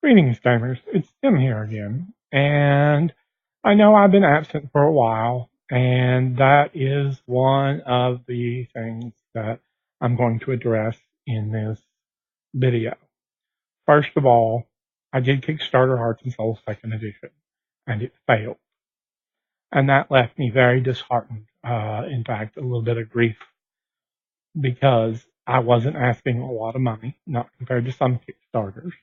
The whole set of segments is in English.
Greetings, gamers. It's Tim here again. And I know I've been absent for a while, and that is one of the things that I'm going to address in this video. First of all, I did Kickstarter Hearts and Souls Second Edition, and it failed. And that left me very disheartened. In fact, a little bit of grief because I wasn't asking a lot of money, not compared to some Kickstarters.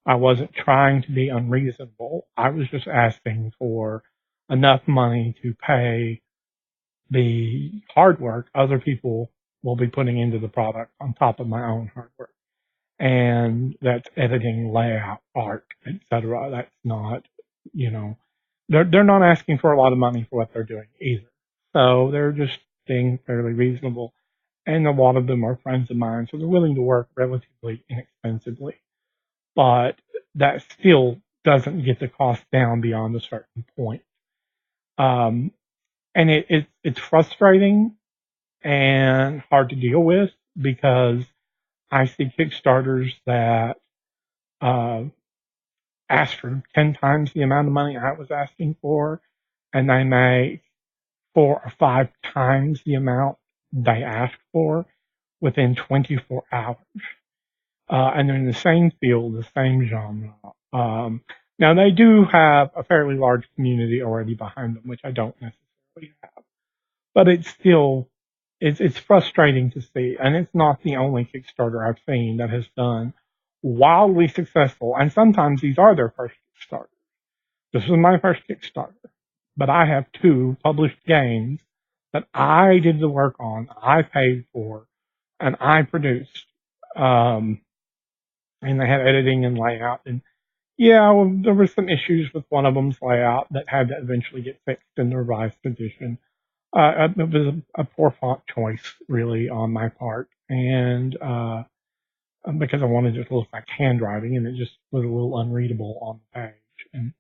I wasn't trying to be unreasonable. I was just asking for enough money to pay the hard work other people will be putting into the product on top of my own hard work. And that's editing, layout, art, etc. That's not, you know, they're not asking for a lot of money for what they're doing either. So they're just being fairly reasonable. And a lot of them are friends of mine, so they're willing to work relatively inexpensively, but that still doesn't get the cost down beyond a certain point. Um, and it's frustrating and hard to deal with because I see Kickstarters that uh, ask for 10 times the amount of money I was asking for, and they make 4 or 5 times the amount they asked for within 24 hours. And they're in the same field, the same genre. Now they do have a fairly large community already behind them, which I don't necessarily have, but it's frustrating to see, and it's not the only Kickstarter I've seen that has done wildly successful, and sometimes these are their first Kickstarter. This is my first Kickstarter, but I have 2 published games that I did the work on, I paid for, and I produced. Um, and they had editing and layout. And yeah, well, there were some issues with one of them's layout that had to eventually get fixed in the revised edition. It was a poor font choice, really, on my part, and because I wanted it to look like handwriting, and it just was a little unreadable on the page.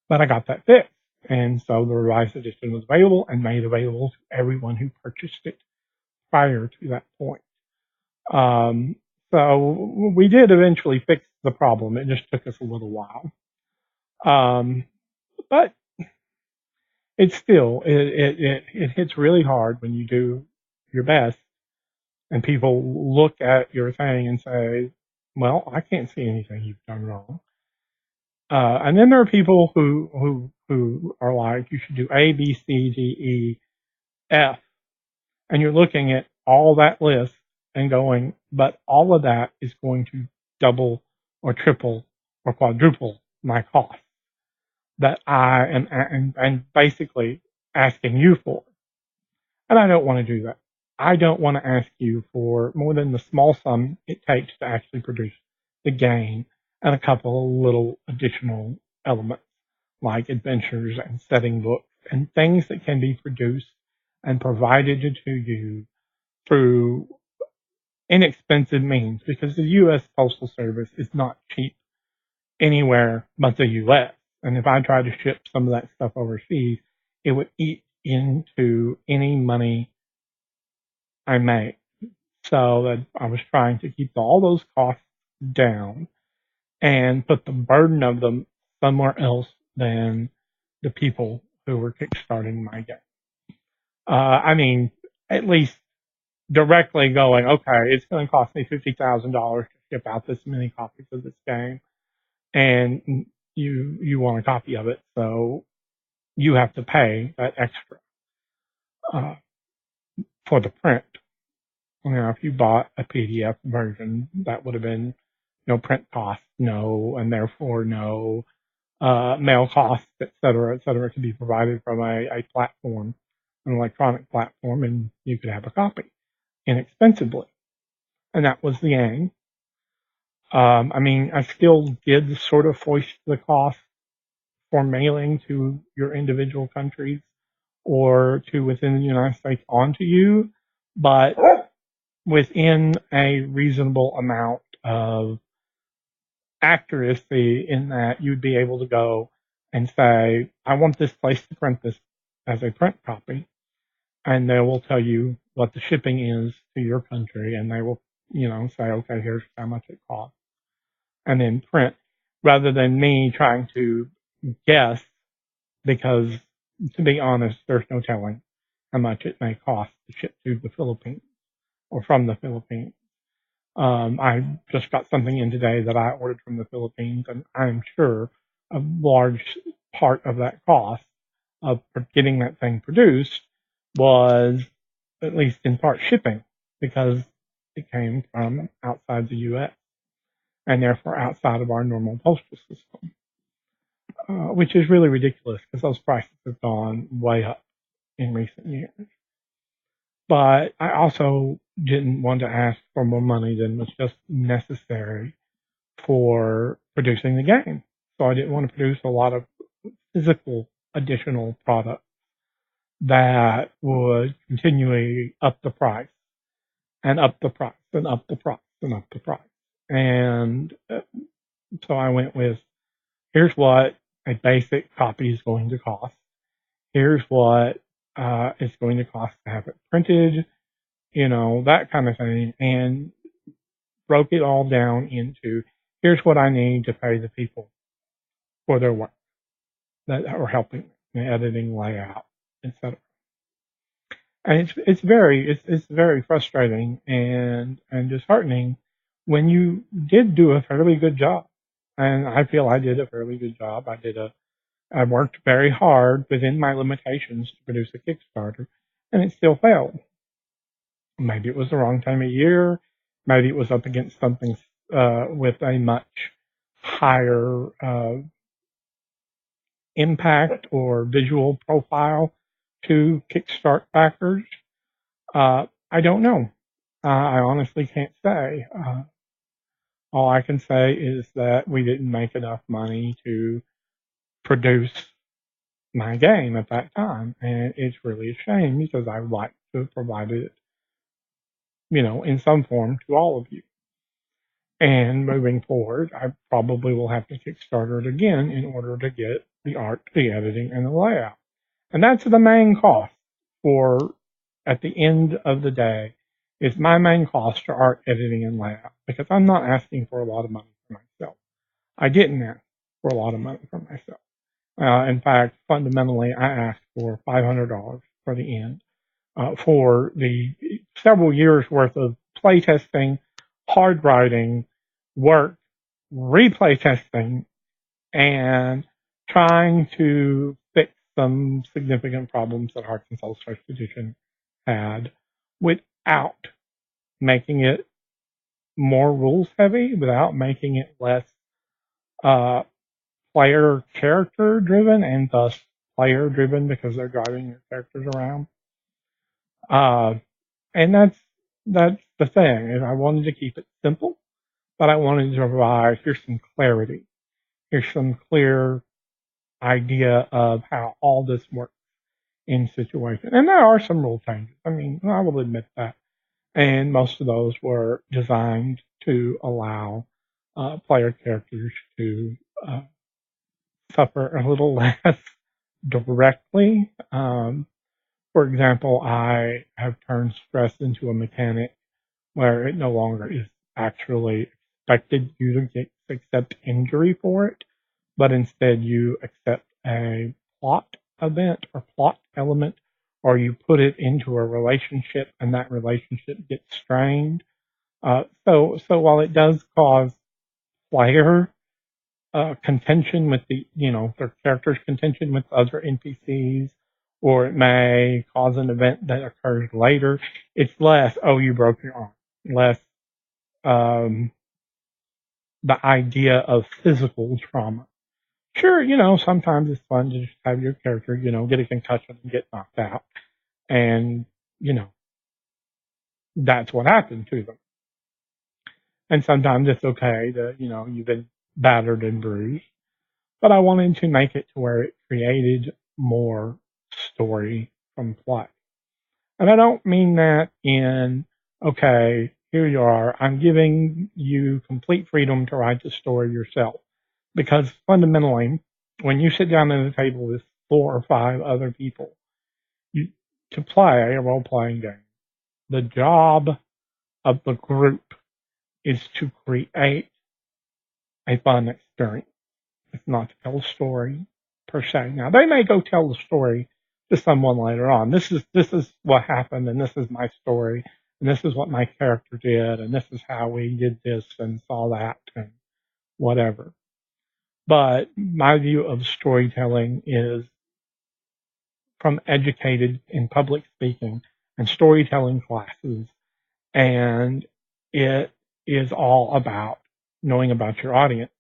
But I got that fixed, and so the revised edition was available and made available to everyone who purchased it prior to that point. Um, so we did eventually fix the problem. It just took us a little while. Um, but it's still, it hits really hard when you do your best and people look at your thing and say, well, I can't see anything you've done wrong. And then there are people who are like, you should do A, B, C, D, E, F. And you're looking at all that list and going, but all of that is going to double or triple or quadruple my cost that I am and basically asking you for. And I don't want to do that. I don't want to ask you for more than the small sum it takes to actually produce the game and a couple of little additional elements like adventures and setting books and things that can be produced and provided to you through inexpensive means, because the U.S. Postal Service is not cheap anywhere but the U.S. And if I tried to ship some of that stuff overseas, it would eat into any money I make. So that I was trying to keep all those costs down and put the burden of them somewhere else than the people who were kickstarting my game. I mean, at least directly going, okay, it's going to cost me $50,000 to ship out this many copies of this game, and you want a copy of it, so you have to pay that extra uh, for the print. If you bought a PDF version, that would have been no print cost, no, and therefore no mail costs, et cetera, to be provided from a platform, an electronic platform, and you could have a copy inexpensively. And that was the aim. I mean, I still did sort of foist the cost for mailing to your individual countries or to within the United States onto you, but within a reasonable amount of accuracy in that you'd be able to go and say, I want this place to print this as a print copy. And they will tell you what the shipping is to your country, and they will, say, okay, here's how much it costs, and then print rather than me trying to guess, because to be honest, there's no telling how much it may cost to ship to the Philippines or from the Philippines. I just got something in today that I ordered from the Philippines, and I'm sure a large part of that cost of getting that thing produced was at least in part shipping, because it came from outside the U.S. and therefore outside of our normal postal system, which is really ridiculous because those prices have gone way up in recent years. But I also didn't want to ask for more money than was just necessary for producing the game. So I didn't want to produce a lot of physical additional product that would continually up the price and up the price and up the price and up the price. And so I went with, here's what a basic copy is going to cost. Here's what it's going to cost to have it printed, that kind of thing. And broke it all down into, here's what I need to pay the people for their work that are helping me, editing, layout, etc. And it's very frustrating and disheartening when you did do a fairly good job. And I feel I did a fairly good job. I worked very hard within my limitations to produce a Kickstarter, and it still failed. Maybe it was the wrong time of year. Maybe it was up against something with a much higher impact or visual profile to Kickstart backers. I don't know. I honestly can't say. All I can say is that we didn't make enough money to produce my game at that time, and it's really a shame because I would like to have provided it, in some form to all of you. And moving forward, I probably will have to Kickstarter it again in order to get the art, the editing, and the layout. And that's the main cost for, at the end of the day, is my main cost for art, editing, and layout, because I'm not asking for a lot of money for myself. I didn't ask for a lot of money for myself. In fact, fundamentally, I asked for $500 for the end, for the several years worth of playtesting, hard writing, work, replay testing, and trying to fix some significant problems that Hearts and Souls First Edition had without making it more rules heavy, without making it less player character driven and thus player driven because they're driving your characters around. And that's the thing. And I wanted to keep it simple, but I wanted to provide, here's some clarity. Here's some clear idea of how all this works in situation. And there are some rule changes. I mean, I will admit that. And most of those were designed to allow player characters to suffer a little less directly. For example, I have turned stress into a mechanic where it no longer is actually expected you to accept injury for it, but instead you accept a plot event or plot element, or you put it into a relationship and that relationship gets strained. So while it does cause player contention with their characters' contention with other NPCs, or it may cause an event that occurs later, it's less, oh, you broke your arm, less the idea of physical trauma. Sure, sometimes it's fun to just have your character, get a concussion and get knocked out. And, that's what happened to them. And sometimes it's okay to, you've been battered and bruised. But I wanted to make it to where it created more story from play. And I don't mean that in, okay, here you are, I'm giving you complete freedom to write the story yourself. Because fundamentally, when you sit down at a table with 4 or 5 other people to play a role-playing game, the job of the group is to create a fun experience. It's not to tell a story per se. Now they may go tell the story to someone later on. This is what happened, and this is my story, and this is what my character did, and this is how we did this and saw that and whatever. But my view of storytelling is from educated in public speaking and storytelling classes, and it is all about knowing about your audience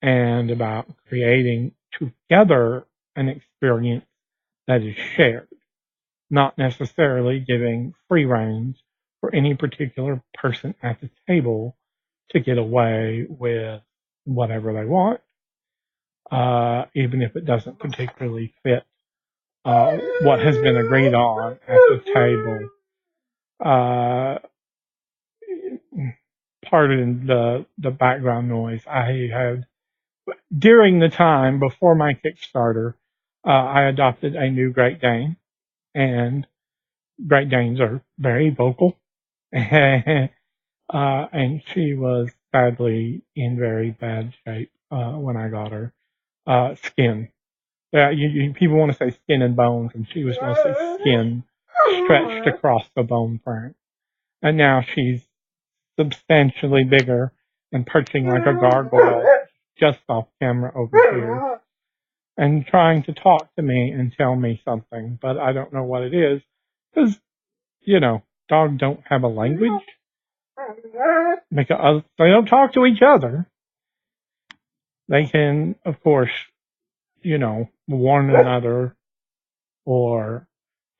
and about creating together an experience that is shared, not necessarily giving free reins for any particular person at the table to get away with whatever they want, even if it doesn't particularly fit what has been agreed on at the table. Pardon the background noise. I had during the time before my Kickstarter, I adopted a new Great Dane, and Great Danes are very vocal, and she was sadly in very bad shape when I got her. Skin. Yeah, people want to say skin and bones, and she was mostly skin stretched across the bone frame. And now she's substantially bigger and perching like a gargoyle just off camera over here and trying to talk to me and tell me something, but I don't know what it is because, dogs don't have a language. They don't talk to each other. They can, of course, warn another or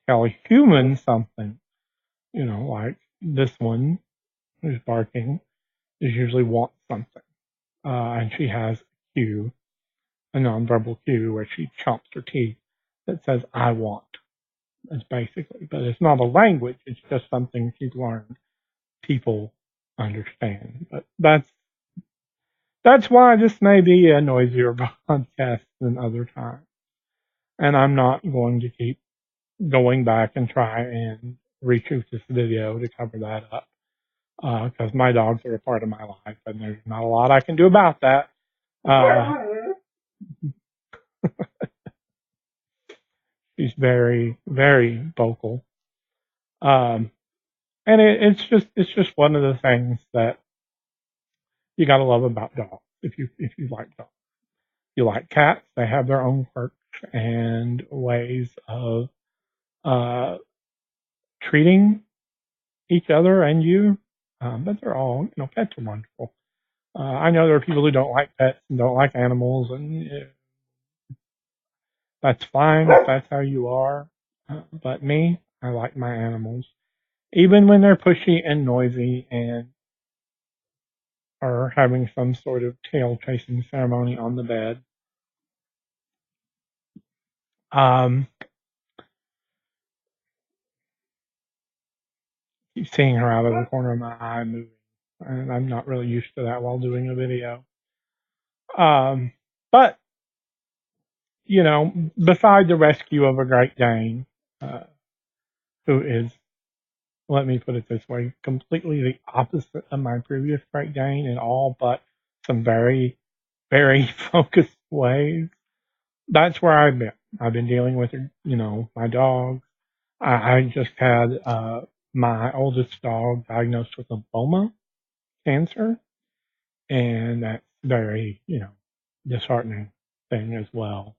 tell a human something, like this one who's barking is usually wants something. And she has a nonverbal cue where she chomps her teeth that says, I want. That's basically, but it's not a language. It's just something she's learned. People understand, but that's why this may be a noisier podcast than other times. And I'm not going to keep going back and try and reshoot this video to cover that up because my dogs are a part of my life, and there's not a lot I can do about that. She's very, very vocal. And it's just one of the things that you gotta love about dogs. If you like dogs, you like cats. They have their own quirks and ways of treating each other and you. But they're all, pets are wonderful. I know there are people who don't like pets and don't like animals, and that's fine if that's how you are. But me, I like my animals, even when they're pushy and noisy and are having some sort of tail chasing ceremony on the bed. Keep seeing her out of the corner of my eye moving, and I'm not really used to that while doing a video. But beside the rescue of a Great Dane, who is, let me put it this way, completely the opposite of my previous Great Dane in all but some very, very focused ways. That's where I've been. I've been dealing with, my dogs. I just had my oldest dog diagnosed with lymphoma cancer, and that's very, disheartening thing as well.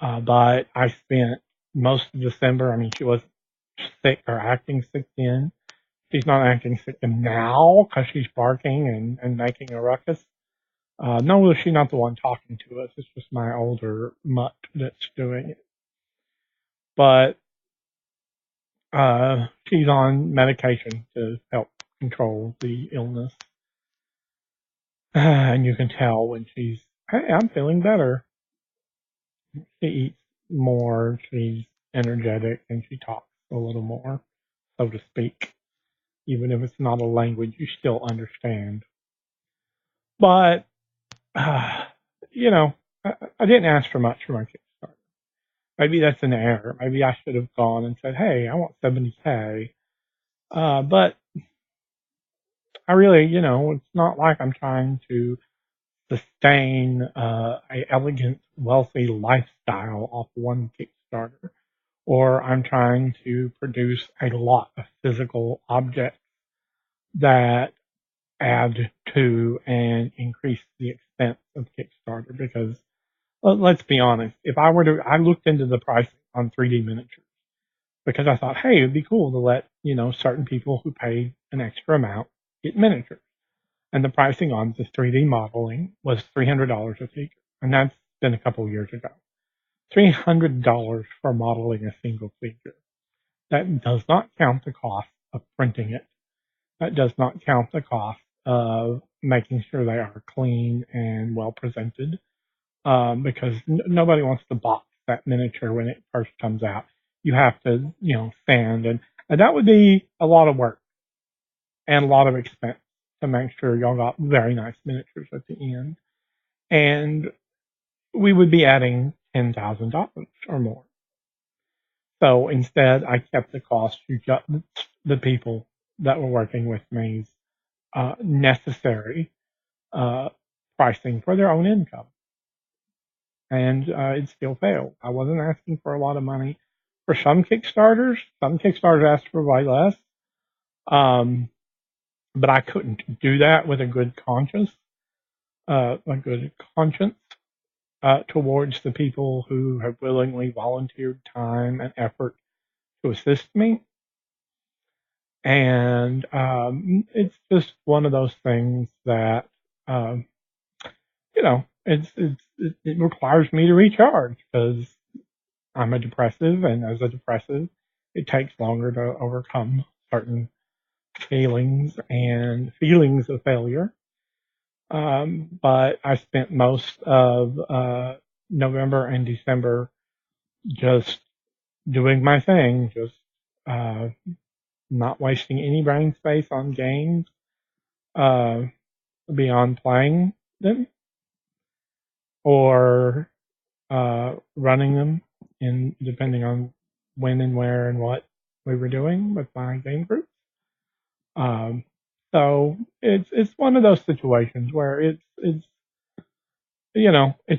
But I spent most of December. I mean, she was sick or acting sick then. She's not acting sick now because she's barking and making a ruckus. No, she's not the one talking to us. It's just my older mutt that's doing it. But she's on medication to help control the illness. And you can tell when she's, hey, I'm feeling better. She eats more, she's energetic, and she talks a little more, so to speak. Even if it's not a language you still understand. But, I didn't ask for much for my Kickstarter. Maybe that's an error. Maybe I should have gone and said, hey, I want 70K. But I really, it's not like I'm trying to sustain a elegant, wealthy lifestyle off one Kickstarter, or I'm trying to produce a lot of physical objects that add to and increase the expense of Kickstarter. Because let's be honest, if I were to, I looked into the pricing on 3D miniatures because I thought, hey, it'd be cool to let certain people who paid an extra amount get miniatures. And the pricing on this 3D modeling was $300 a figure, and that's been a couple of years ago. $300 for modeling a single figure. That does not count the cost of printing it. That does not count the cost of making sure they are clean and well presented, because nobody wants to box that miniature when it first comes out. You have to, sand, and that would be a lot of work and a lot of expense to make sure y'all got very nice miniatures at the end. And we would be adding $10,000 or more. So instead, I kept the cost to just the people that were working with me's necessary uh, pricing for their own income. And it still failed. I wasn't asking for a lot of money. For some Kickstarters asked for way less. But I couldn't do that with a good conscience, towards the people who have willingly volunteered time and effort to assist me. And it's just one of those things that, um, it requires me to recharge because I'm a depressive, and as a depressive, it takes longer to overcome certain failings and feelings of failure. But I spent most of November and December just doing my thing, just uh, not wasting any brain space on games uh, beyond playing them or running them, in depending on when and where and what we were doing with my game group. Um, so it's one of those situations where it's it's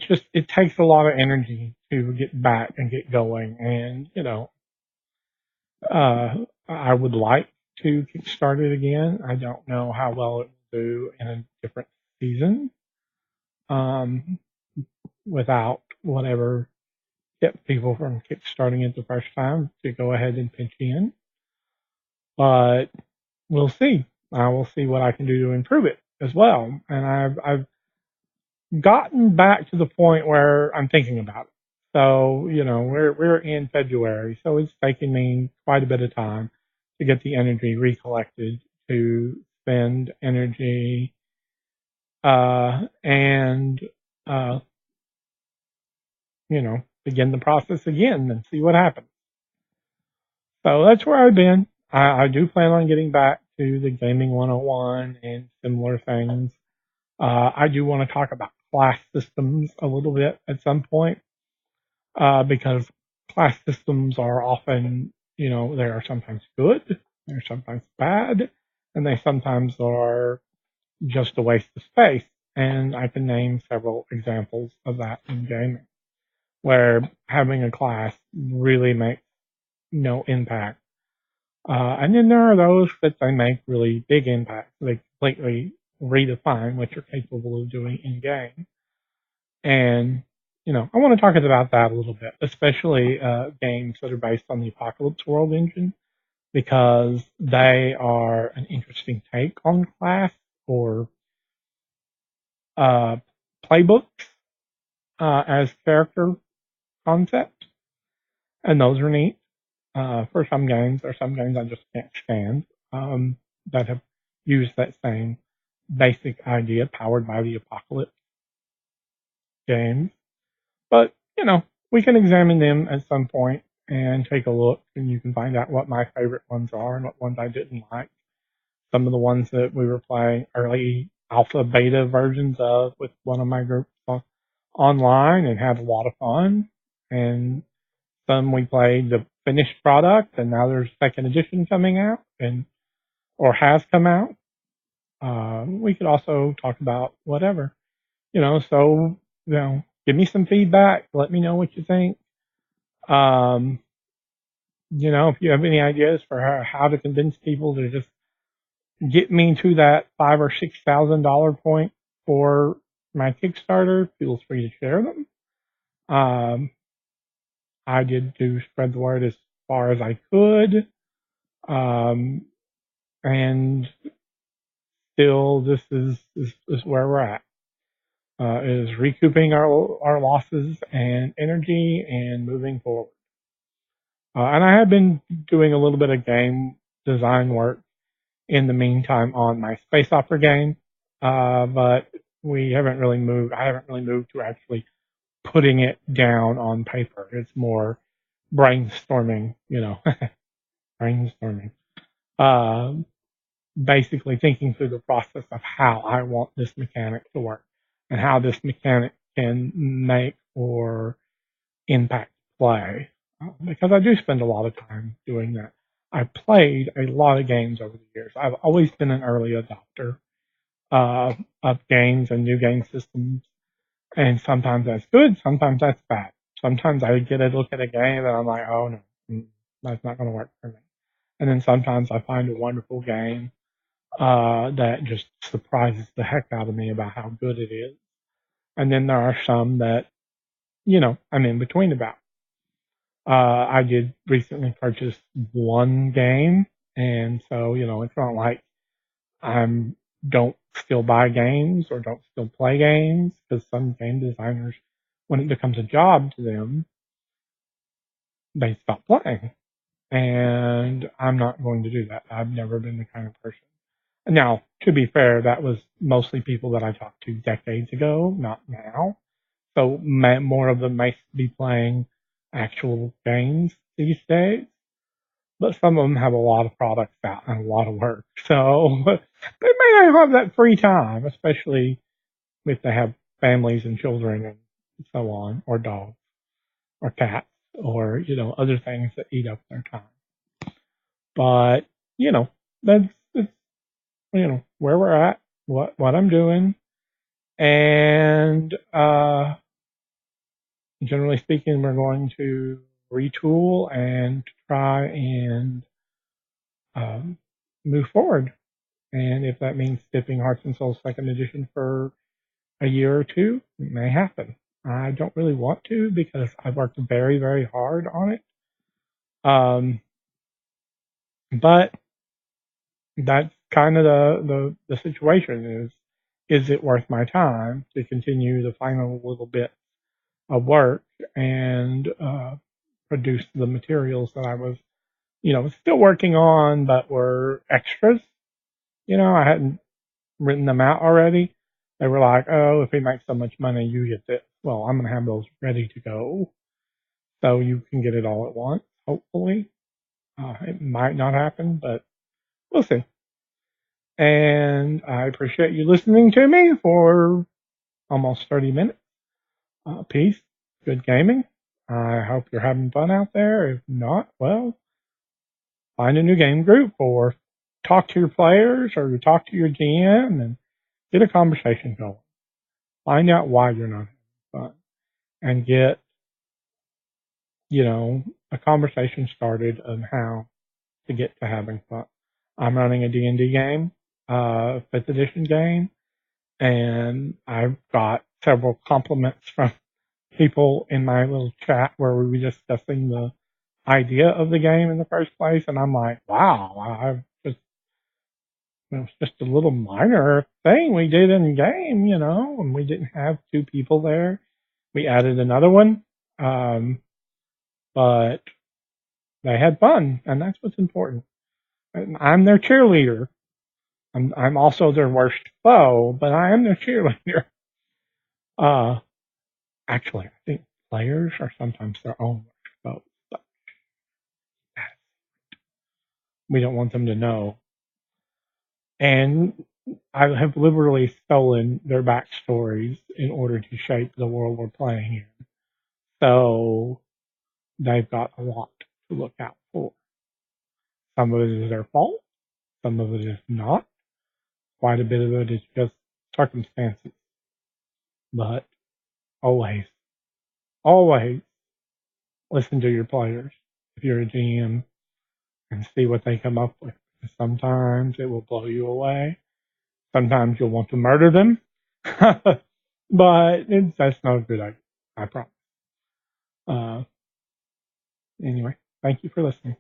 just it takes a lot of energy to get back and get going, and I would like to kickstart it again. I don't know how well it will do in a different season, um, without whatever kept people from kickstarting it the first time to go ahead and pitch in. But we'll see. I will see what I can do to improve it as well. And I've gotten back to the point where I'm thinking about it. So, we're in February, so it's taken me quite a bit of time to get the energy recollected to spend energy and uh, begin the process again and see what happens. So that's where I've been. I do plan on getting back to the gaming 101 and similar things. I do want to talk about class systems a little bit at some point, because class systems are often, they are sometimes good, they're sometimes bad, and they sometimes are just a waste of space. And I can name several examples of that in gaming, where having a class really makes no impact. And then there are those that they make really big impacts. They completely redefine what you're capable of doing in game. And, I want to talk about that a little bit, especially games that are based on the Apocalypse World engine, because they are an interesting take on class or uh, playbooks as character concepts. And those are neat for some games. Or some games I just can't stand that have used that same basic idea powered by the Apocalypse games. But, we can examine them at some point and take a look, and you can find out what my favorite ones are and what ones I didn't like. Some of the ones that we were playing early alpha beta versions of with one of my groups online and had a lot of fun. And some we played the finished product, and now there's second edition coming out or has come out. We could also talk about whatever. So, give me some feedback. Let me know what you think. Um, if you have any ideas for how to convince people to just get me to that $5,000 or $6,000 point for my Kickstarter, feel free to share them. Um, I did do spread the word as far as I could. Um, and still, this is where we're at. Is recouping our losses and energy and moving forward. And I have been doing a little bit of game design work in the meantime on my space opera game, but we haven't really moved. I haven't really moved to actually putting it down on paper. It's more brainstorming, brainstorming. Um, Basically thinking through the process of how I want this mechanic to work and how this mechanic can make or impact play. Because I do spend a lot of time doing that. I've played a lot of games over the years. I've always been an early adopter of games and new game systems. And sometimes that's good, sometimes that's bad. Sometimes I get a look at a game and I'm like, oh no, that's not going to work for me. And then sometimes I find a wonderful game that just surprises the heck out of me about how good it is. And then there are some that, I'm in between about. I did recently purchase one game, and so, it's not like I'm don't still buy games or don't still play games, because some game designers, when it becomes a job to them, they stop playing. And I'm not going to do that. I've never been the kind of person. Now, to be fair, that was mostly people that I talked to decades ago, not now. So more of them may be playing actual games these days, but some of them have a lot of products out and a lot of work. So they may not have that free time, especially if they have families and children and so on, or dogs, or cats, or, other things that eat up their time. But, that's where we're at, what I'm doing. And generally speaking, we're going to retool and try and um, move forward. And if that means skipping Hearts and Souls second edition for a year or two, it may happen. I don't really want to, because I've worked very, very hard on it. But that's kind of the situation is it worth my time to continue the final little bit of work and produce the materials that I was, still working on, but were extras. I hadn't written them out already. They were like, oh, if we make so much money, you get this. Well, I'm going to have those ready to go so you can get it all at once, hopefully. It might not happen, but we'll see. And I appreciate you listening to me for almost 30 minutes. Peace. Good gaming. I hope you're having fun out there. If not, well, find a new game group or talk to your players or talk to your GM and get a conversation going. Find out why you're not having fun and get, a conversation started on how to get to having fun. I'm running a D&D game, 5th edition game, and I've got several compliments from people in my little chat where we were discussing the idea of the game in the first place, and I'm like, wow, I've just it was just a little minor thing we did in game, and we didn't have two people there. We added another one, but they had fun, and that's what's important. And I'm their cheerleader. I'm also their worst foe, but I am their cheerleader. Uh, Actually, I think players are sometimes their own worst foes, but we don't want them to know. And I have liberally stolen their backstories in order to shape the world we're playing in. So they've got a lot to look out for. Some of it is their fault, some of it is not. Quite a bit of it is just circumstances. But always, always listen to your players if you're a GM and see what they come up with. Sometimes it will blow you away. Sometimes you'll want to murder them. But that's not a good idea, I promise. Uh, anyway, thank you for listening.